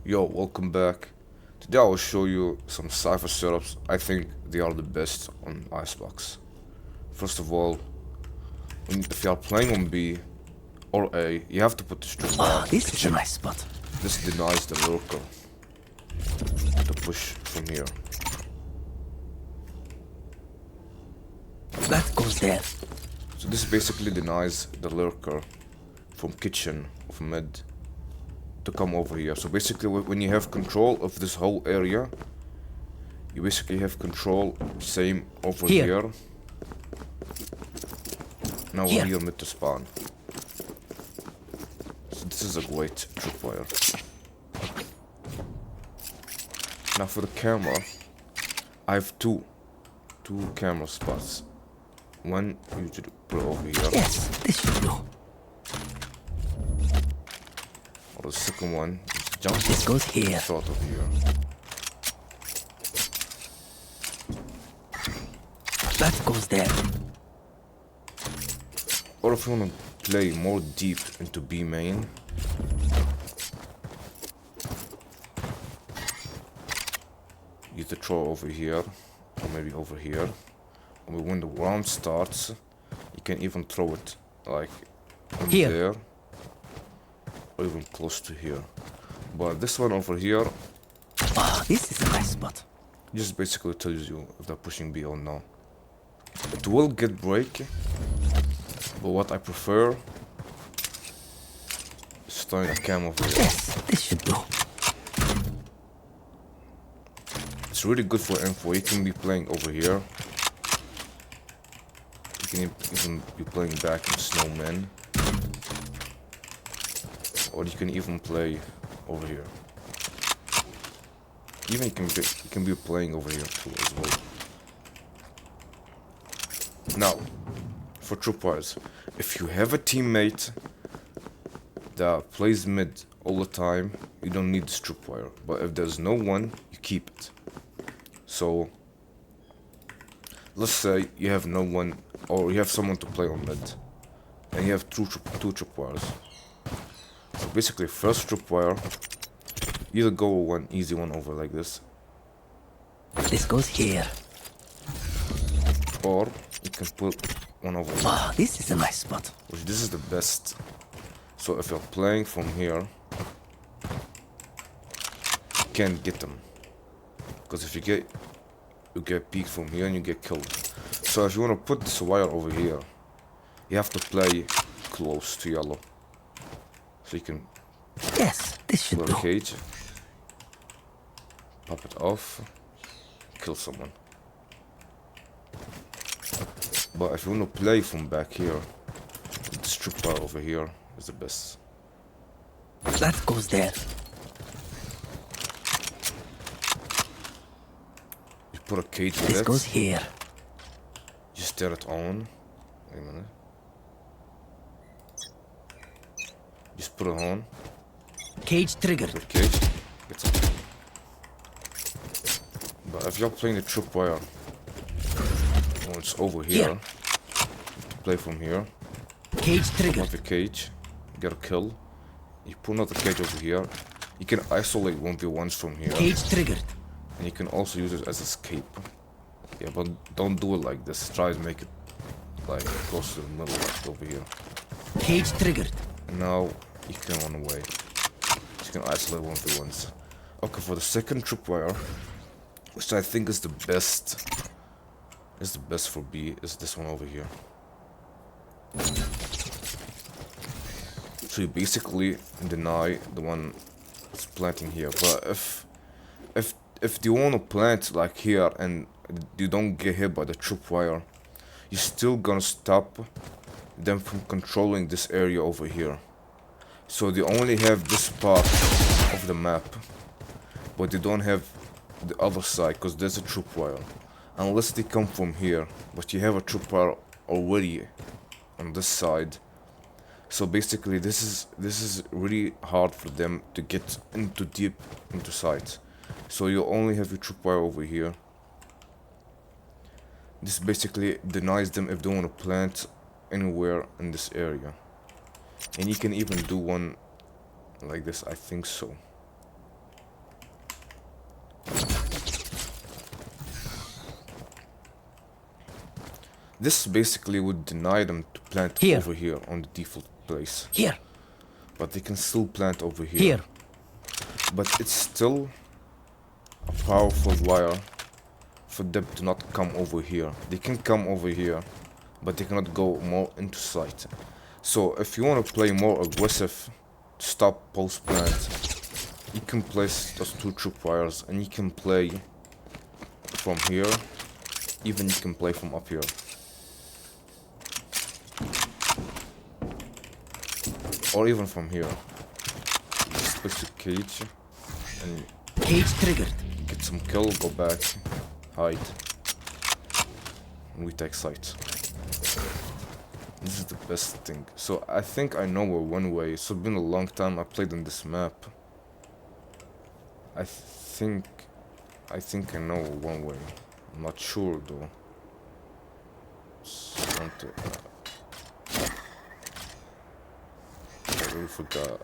Yo, welcome back. Today I will show you some Cypher setups. I think they are the best on Icebox. First of all, if you are playing on B or A, you have to put the strip Ah, down. this is a nice spot. This denies the lurker to push from here. That goes there. So this basically denies the lurker from kitchen of mid to come over here. So basically when you have control of this whole area, you basically have control same over here. Now we're here mid to spawn. So this is a great tripwire. Now for the camera, I have two camera spots. One you should put over here. Yes, this should do. Or the second one, jump This goes here. short of here. That goes there. Or if you want to play more deep into B main, you to throw over here, or maybe over here. And when the round starts, you can even throw it like in Here. there, or even close to here. But this one over here Ah, this is a nice spot. just basically tells you if they're pushing B or no. It will get break, but what I prefer is throwing a cam over here. Yes, this should do. It's really good for info. You can be playing over here. You can even be playing back in Snowman. Or you can even play over here. Even you can be playing over here too as well. Now, for tripwires, if you have a teammate that plays mid all the time, you don't need this tripwire. But if there's no one, you keep it. So, let's say you have no one, or you have someone to play on mid, and you have two tripwires. So basically, first tripwire, either go one easy one over like this, This goes here. or you can put one over here, Ah, this is a nice spot. which this is the best. So if you're playing from here, you can't get them, because if you get peeked from here and you get killed. So if you want to put this wire over here, you have to play close to yellow. So you can Yes, this should put a do. cage, pop it off, kill someone. But if you want to play from back here, the strip wire over here is the best. That goes there. You put a cage with This it, goes here. you stir it on. Wait a minute. Just put it on. Cage triggered. The cage gets up. But if you're playing the tripwire, when it's over here, you play from here. Cage Put triggered. the cage, get a kill. You put another cage over here. You can isolate 1v1s from here, Cage triggered. and you can also use it as escape. Yeah, but don't do it like this. Try to make it like close to the middle, like over here. Cage triggered. And now you can run away. You can isolate 1v1s. Okay, for the second tripwire, which I think is the best for B, is this one over here. So you basically deny the one that's planting here. But if you want to plant like here and you don't get hit by the tripwire, you're still gonna stop them from controlling this area over here. So they only have this part of the map, but they don't have the other side because there's a tripwire. Unless they come from here, but you have a tripwire already on this side. So basically this is really hard for them to get into deep into sight. So you only have your tripwire over here. This basically denies them if they want to plant anywhere in this area. And you can even do one like this, I think so. This basically would deny them to plant Here. over here on the default place. Here. But they can still plant over here. Here. But it's still a powerful wire for them to not come over here. They can come over here, but they cannot go more into sight. So if you want to play more aggressive, stop post plant, you can place those two tripwires and you can play from here. Even you can play from up here. Or even from here. Just place the cage and Cage triggered. get some kill, go back, hide. And we take sight. This is the best thing. So I think I know where one way. It's been a long time I played on this map. I think I know one way. I'm not sure though. I really forgot.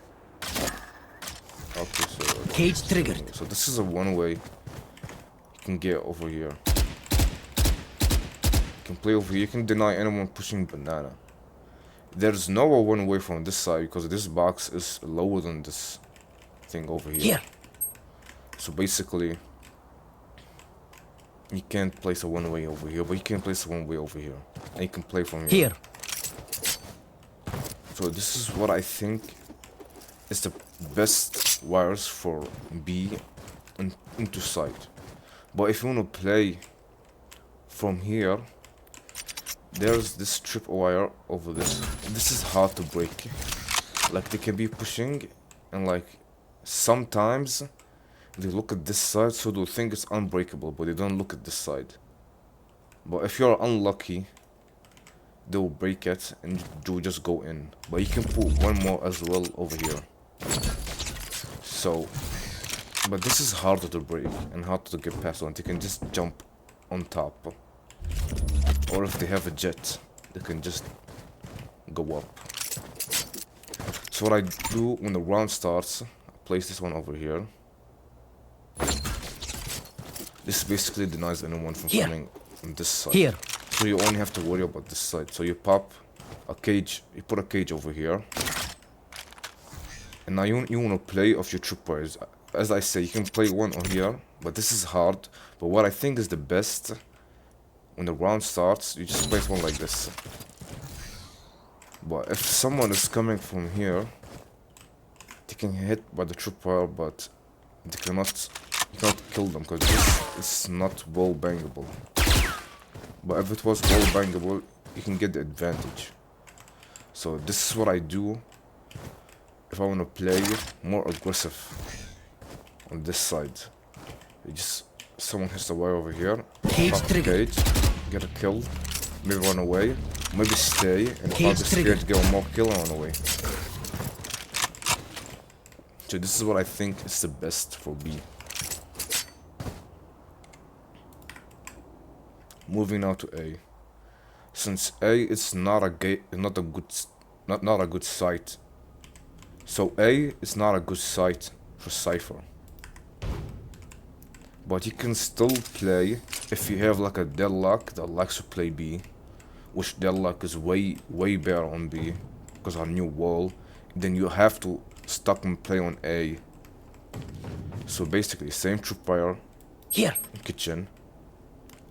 Okay, so Cage triggered. so this is a one way you can get over here. You can play over here. You can deny anyone pushing banana. There's no one way from this side because this box is lower than this thing over here. Here. So basically, you can't place a one way over here, but you can place a one way over here, and you can play from here. Here. So this is what I think is the best wires for B and into sight. But if you want to play from here, there's this strip wire over this. This is hard to break. Like they can be pushing, and like sometimes they look at this side, so they'll think it's unbreakable, but they don't look at this side. But if you're unlucky, they'll break it and you'll just go in. But you can put one more as well over here. So, but this is harder to break and harder to get past on. They can just jump on top. Or if they have a jet, they can just go up. So what I do when the round starts, I place this one over here. This basically denies anyone from Here. coming on this side. Here. So you only have to worry about this side. So you pop a cage, you put a cage over here. And now you want to play off your tripwires. As I say, you can play one on here, but this is hard. But what I think is the best, when the round starts, you just place one like this. But if someone is coming from here, they can hit by the tripwire, but they cannot, you cannot kill them because this is not wall bangable. But if it was wall bangable, you can get the advantage. So this is what I do if I want to play more aggressive on this side. You just, someone hits the wire over here, Cage pop the triggered. cage, get a kill, maybe run away, maybe stay, and if I'm Cage just scared triggered. to get one more kill and run away. So this is what I think is the best for B. Moving now to A. Since A is not a good site. So A is not a good site for Cypher. But you can still play if you have like a deadlock that likes to play B, which deadlock is way better on B because our new wall. Then you have to stop and play on A. So basically, same tripwire Here. kitchen.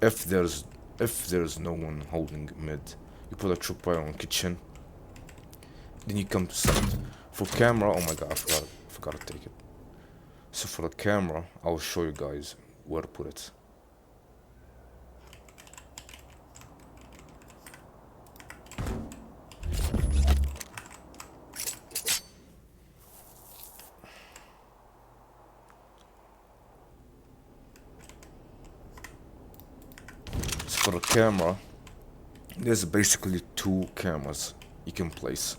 If there's no one holding mid, you put a tripwire on kitchen. Then you come to side. For camera, oh my god, I forgot to take it. So for the camera, I'll show you guys where to put it. So for the camera, there's basically two cameras you can place.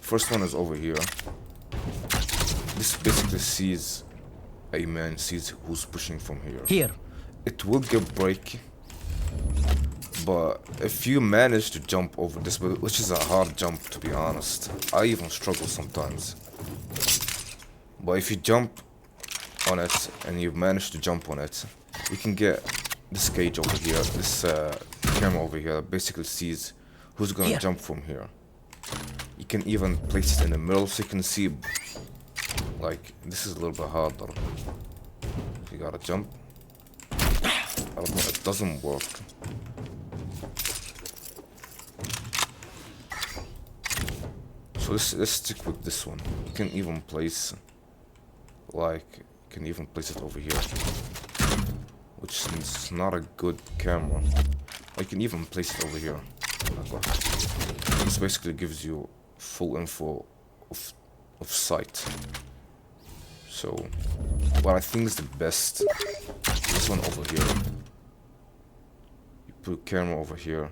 First one is over here. This basically sees a man, sees who's pushing from here. Here. It will get break, but if you manage to jump over this, which is a hard jump to be honest, I even struggle sometimes. But if you jump on it and you've managed to jump on it, you can get this cage over here, this camera over here that basically sees who's gonna Here. jump from here. You can even place it in the middle so you can see, like, this is a little bit harder. You gotta jump. I don't know, it doesn't work. So let's stick with this one. You can even place, like, you can even place it over here, which is not a good camera. Or you can even place it over here. This basically gives you full info of sight. So what I think is the best, this one over here. You put camera over here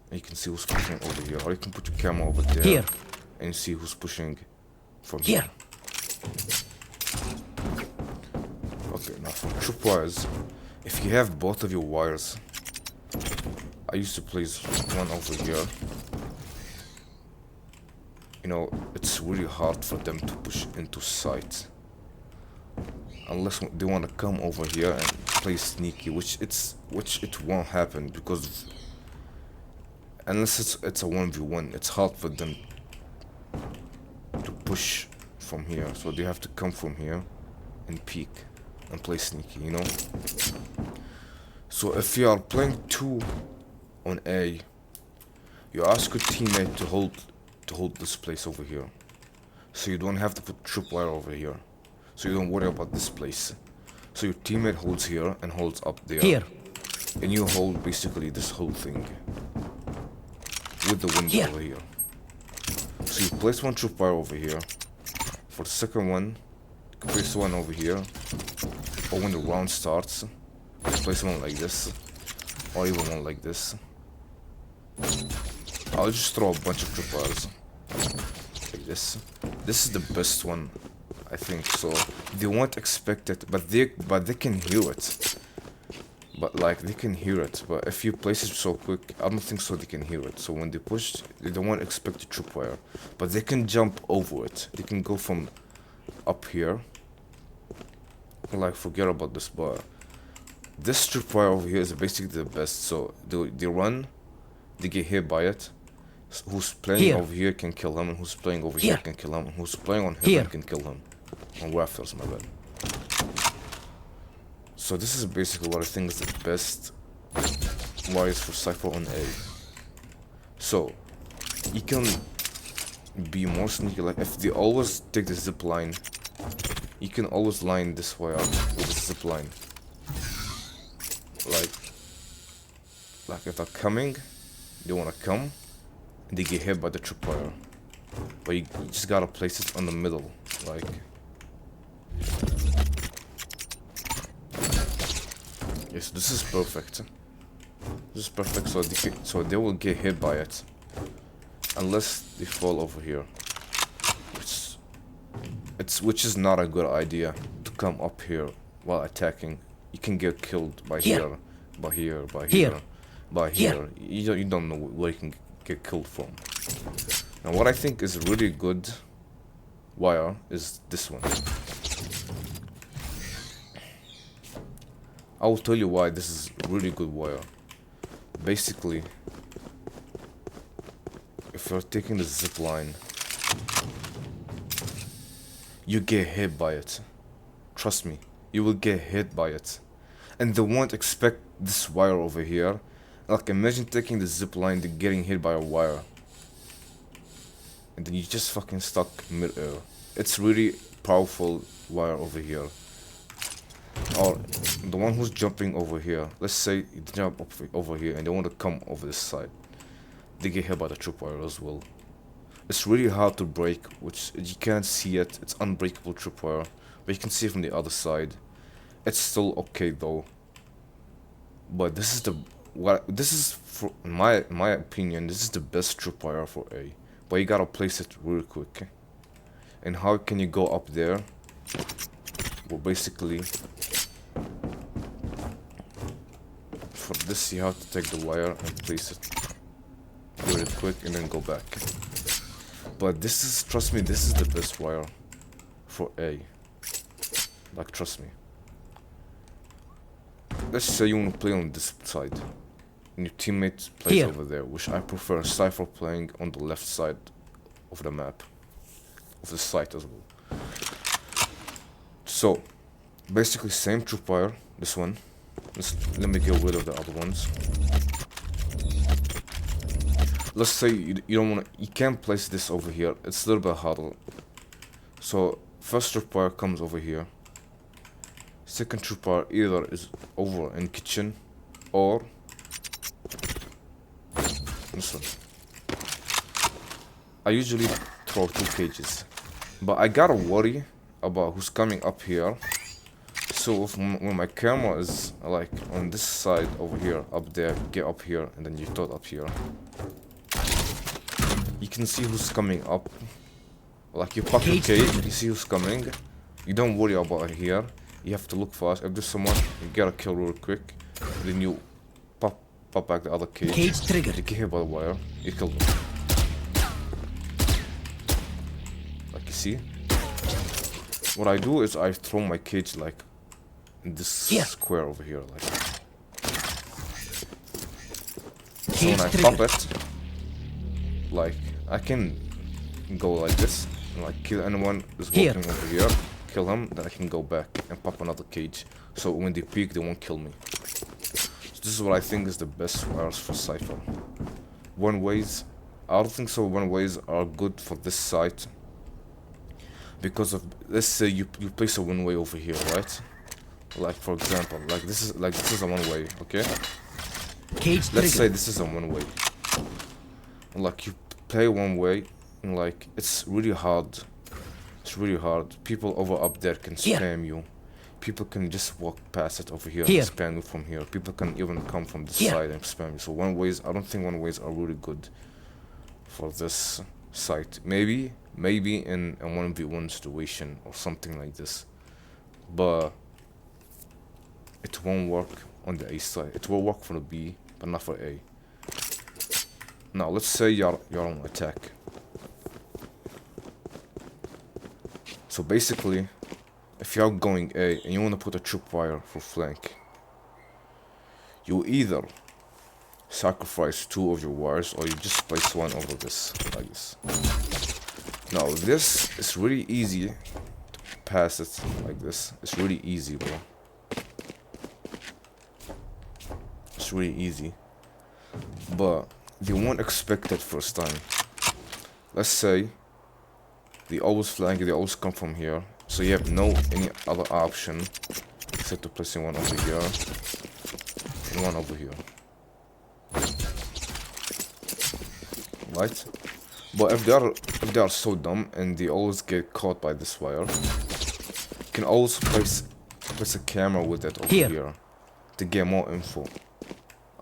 and you can see who's pushing over here, or you can put your camera over there Here. and see who's pushing from Here. here. Okay, now for tripwires, if you have both of your wires, I used to place one over here. You know, it's really hard for them to push into sight. Unless they want to come over here and play sneaky, which it won't happen, because unless it's a 1v1, it's hard for them to push from here. So they have to come from here and peek and play sneaky, you know? So if you are playing 2 on A, you ask your teammate to hold this place over here, so you don't have to put tripwire over here, so you don't worry about this place. So your teammate holds here and holds up there. Here. And you hold basically this whole thing with the window Here. over here. So you place one tripwire over here. For the second one, you place one over here. Or when the round starts, you place one like this, or even one like this. I'll just throw a bunch of tripwires like this. This is the best one, I think. So they won't expect it, but they can hear it. But like they can hear it. But if you place it so quick, I don't think so they can hear it. So when they push, they don't want to expect the tripwire, but they can jump over it. They can go from up here. Like, forget about this, but this tripwire over here is basically the best. So they run, they get hit by it. Who's playing Here. over here can kill him, and who's playing over Here. here can kill him, and who's playing on Here. heaven can kill him. On rafters, my bad. So this is basically what I think is the best wires for Cypher on A. So you can be more sneaky. Like if they always take the zip line, you can always line this wire up with the zip line. Like if they're coming, they wanna come, and they get hit by the tripwire. But you just gotta place it on the middle, like. Yes, this is perfect. This is perfect, so they will get hit by it, unless they fall over here. Which is not a good idea to come up here while attacking. You can get killed by here, by here, by here, by here. You don't know where you can get killed from. Now, what I think is really good wire is this one. I will tell you why this is really good wire. Basically, if you're taking the zip line, you get hit by it. Trust me, you will get hit by it. And they won't expect this wire over here. Like, imagine taking the zip line and getting hit by a wire. And then you just fucking stuck mid-air. It's really powerful wire over here. Or the one who's jumping over here, let's say you jump up over here and they want to come over this side, they get hit by the tripwire as well. It's really hard to break, which you can't see it. It's unbreakable tripwire, but you can see it from the other side. It's still okay though. But this is for in my opinion, this is the best tripwire for A. But you gotta place it real quick. And how can you go up there? Well, basically, for this you have to take the wire and place it really quick and then go back. But this is, trust me, this is the best wire for A. Like, trust me. Let's say you want to play on this side, and your teammate plays Here. over there, which I prefer Cypher playing on the left side of the map, of the site as well. So, basically same tripwire, this one. Let me get rid of the other ones. Let's say you don't want to, you can't place this over here. It's a little bit harder. So first tripwire comes over here. Second tripwire either is over in kitchen or this one. I usually throw 2 cages, but I gotta worry about who's coming up here. So if when my camera is like on this side over here, up there, get up here, and then you throw it up here, you can see who's coming up. Like you pop your cage, you see who's coming. You don't worry about it here. You have to look fast. If there's someone, you gotta kill real quick. Then you pop back the other cage. Cage triggered. You get hit by the wire. You kill them. Like you see. What I do is I throw my cage like in this square over here, like. So when I pop it, like I can go like this, and like kill anyone who's walking over here, kill him, then I can go back and pop another cage. So when they peek, they won't kill me. So this is what I think is the best wires for Cypher. One ways, I don't think so. One ways are good for this site because of, let's say you place a one way over here, right? Like for example, like this is a one way, okay? Cage Let's say this is a one way. Like you play one way, and like it's really hard. It's really hard. People over up there can spam you. People can just walk past it over here and spam you from here. People can even come from this side and spam you. So one ways, I don't think one ways are really good for this site. Maybe in a 1v1 situation or something like this, but it won't work on the A side. It will work for the B, but not for A. Now let's say you're on attack. So basically, if you're going A and you want to put a tripwire for flank, you either sacrifice 2 of your wires or you just place one over this, like this. Now this is really easy to pass it like this. It's really easy, bro. It's really easy, but they won't expect it first time. Let's say they always flank, they always come from here, so you have any other option except to placing one over here and one over here, right? But if they are so dumb and they always get caught by this wire, you can always place a camera with it over here to get more info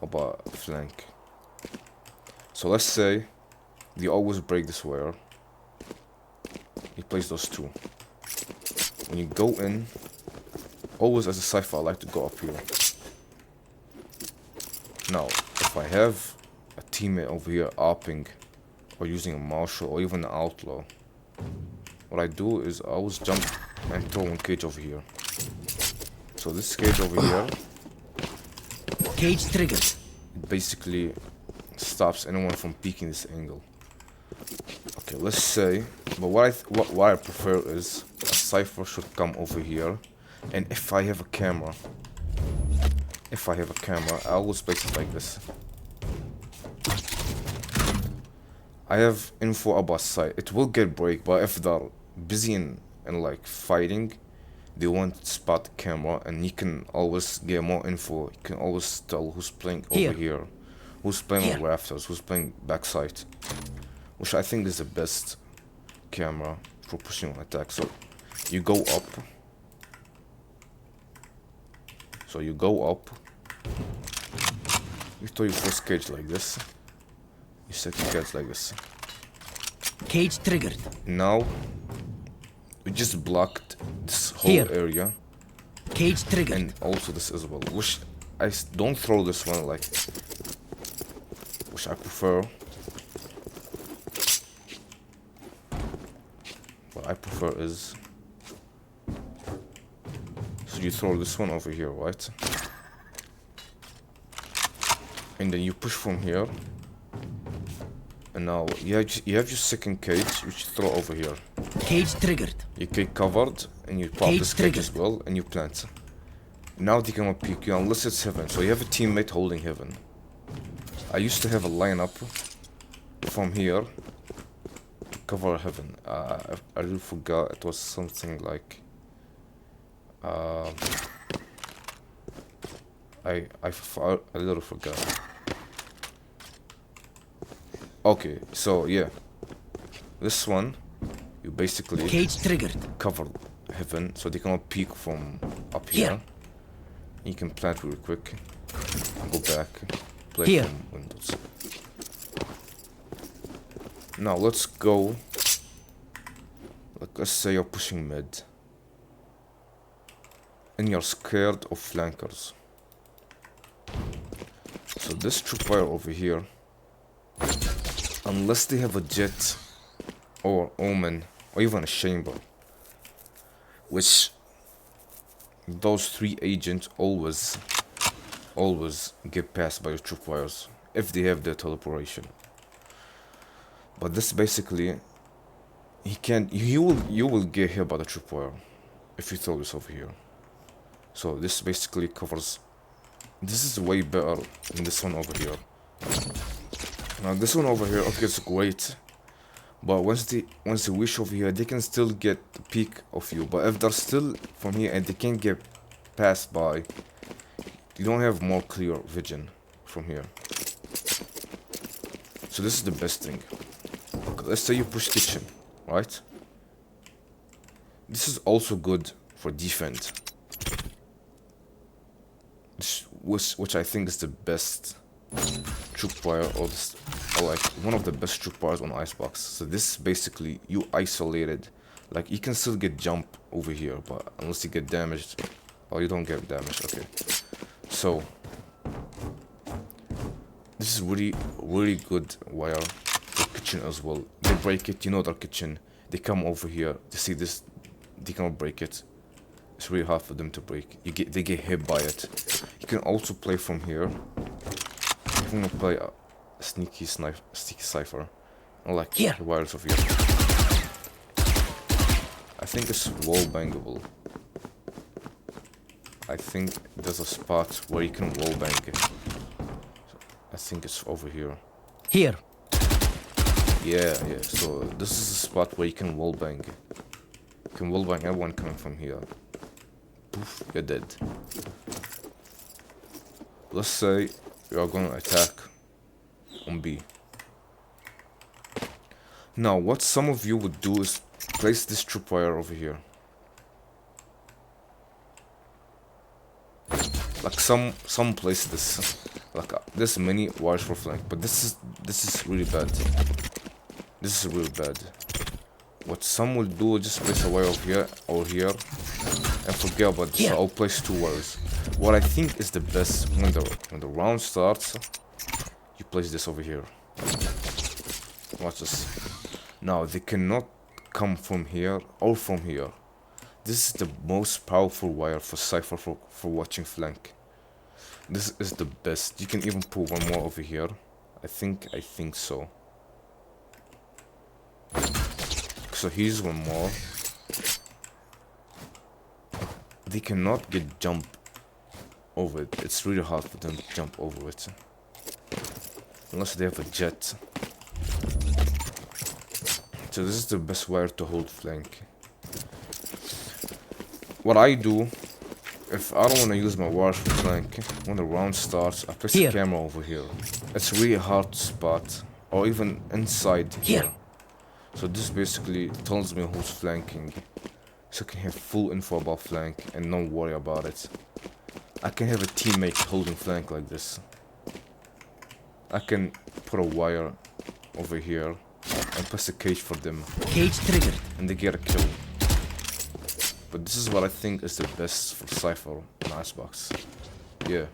about flank. So let's say they always break this wire. You place those 2. When you go in, always as a Cypher, I like to go up here. Now, if I have a teammate over here ARPing or using a marshal or even an outlaw, what I do is I always jump and throw one cage over here. So this cage over here, cage triggered. It basically stops anyone from peeking this angle. Okay, let's say, but what I prefer is a Cypher should come over here, and if I have a camera, I always place it like this. I have info about site. It will get break, but if they're busy and like fighting, they won't spot the camera, and you can always get more info. You can always tell who's playing over here, who's playing on rafters, who's playing backside, which I think is the best camera for pushing on attack. So you go up. You throw your first cage like this. Your second cage like this. Cage triggered. Now we just blocked this whole area. Cage triggered. And also this as well. Which I don't throw this one like, which I prefer. What I prefer is So you throw this one over here, right? And then you push from here. And now you have your second cage, which you throw over here. Cage triggered. Your cage covered, and you pop Cage this cage as triggered. well, and you plant. Now they cannot pick you unless it's heaven. So you have a teammate holding heaven. I used to have a lineup from here to cover heaven. I really forgot. It was something like I literally forgot. Okay, so yeah, this one you basically Cage triggered. cover heaven, so they cannot peek from up here. You can plant real quick and go back, play Here. from windows. Now let's go. Like, let's say you're pushing mid, and you're scared of flankers. So this tripwire over here, unless they have a jet or omen or even a chamber, which those three agents always get passed by your tripwires if they have their teleportation. But this basically, you will get hit by the tripwire if you throw this over here. So this basically covers. This is way better than this one over here. Now this one over here, okay, it's great, but once they wish over here, they can still get the peek of you. But if they're still from here and they can't get passed by, you don't have more clear vision from here. So this is the best thing. Okay, let's say you push kitchen, right? This is also good for defense, which I think is the best tripwire, or like one of the best tripwires on Icebox. So this is basically you isolated. Like you can still get jump over here, but unless you get damaged, or you don't get damaged. Okay, so this is really good wire for kitchen as well. They break it, you know their kitchen. They come over here. They see this, they cannot break it. It's really hard for them to break. They get hit by it. You can also play from here. I'm gonna play a sneaky Cypher. I like Here. the wires of here. I think it's wall bangable. I think there's a spot where you can wall bang it. I think it's over here. Here. Yeah. So this is a spot where you can wall bang. You can wall bang everyone coming from here. Poof, you're dead. Let's say you are gonna attack on B. Now, what some of you would do is place this tripwire over here. Like some place this, like this many wires for flank, but this is really bad. This is really bad. What some will do is just place a wire over here or here, and forget about this. So I'll place two wires. What I think is the best when the round starts, you place this over here. Watch this. Now they cannot come from here or from here. This is the most powerful wire for Cypher for watching flank. This is the best. You can even put one more over here. I think so. So here's one more. They cannot get jump over it. It's really hard for them to jump over it. Unless they have a jet. So this is the best wire to hold flank. What I do, if I don't want to use my wires for flank, when the round starts, I place a camera over here. It's really hard to spot, or even inside here. So this basically tells me who's flanking, so I can have full info about flank and not worry about it. I can have a teammate holding flank like this. I can put a wire over here and press a cage for them. Cage triggered. And they get a kill. But this is what I think is the best for Cypher in Icebox. Yeah.